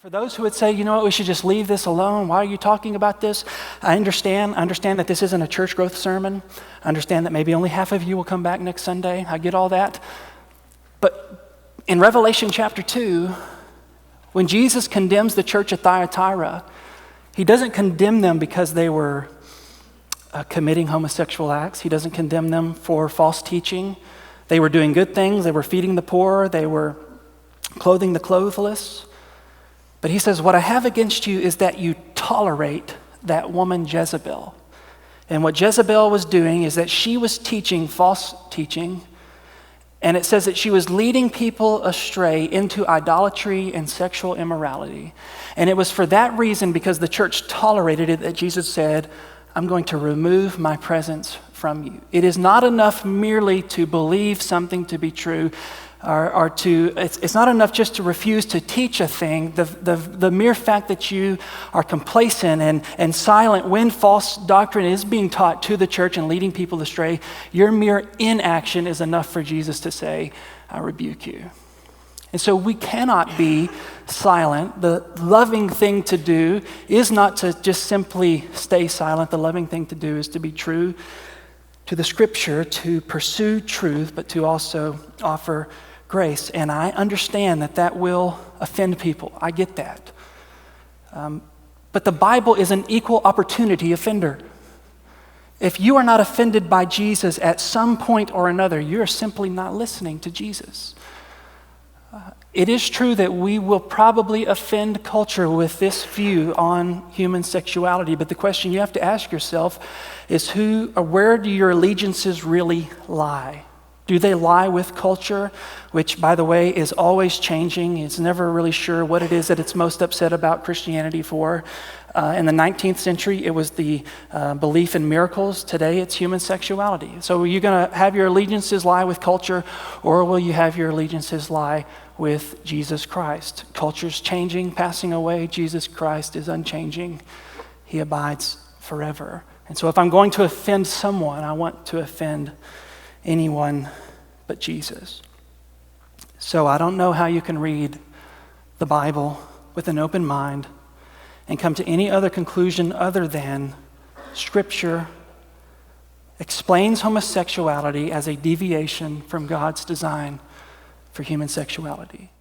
For those who would say, you know what, we should just leave this alone. Why are you talking about this? I understand that this isn't a church growth sermon. I understand that maybe only half of you will come back next Sunday. I get all that. But in Revelation chapter 2, when Jesus condemns the church at Thyatira, he doesn't condemn them because they were committing homosexual acts. He doesn't condemn them for false teaching. They were doing good things. They were feeding the poor. They were clothing the clothless. But he says, what I have against you is that you tolerate that woman Jezebel. And what Jezebel was doing is that she was teaching false teaching. And it says that she was leading people astray into idolatry and sexual immorality. And it was for that reason, because the church tolerated it, that Jesus said, I'm going to remove my presence from you. It is not enough merely to believe something to be true, it's not enough just to refuse to teach a thing. The mere fact that you are complacent and silent when false doctrine is being taught to the church and leading people astray, your mere inaction is enough for Jesus to say, I rebuke you. And so we cannot be silent. The loving thing to do is not to just simply stay silent. The loving thing to do is to be true to the scripture, to pursue truth, but to also offer grace. And I understand that will offend people. I get that. But the Bible is an equal opportunity offender. If you are not offended by Jesus at some point or another, you're simply not listening to Jesus. It is true that we will probably offend culture with this view on human sexuality, but the question you have to ask yourself is where do your allegiances really lie? Do they lie with culture, which, by the way, is always changing? It's never really sure what it is that it's most upset about Christianity for. In the 19th century, it was the belief in miracles. Today, it's human sexuality. So are you going to have your allegiances lie with culture, or will you have your allegiances lie with Jesus Christ? Culture's changing, passing away. Jesus Christ is unchanging. He abides forever. And so if I'm going to offend someone, I want to offend anyone but Jesus. So I don't know how you can read the Bible with an open mind and come to any other conclusion other than Scripture explains homosexuality as a deviation from God's design for human sexuality.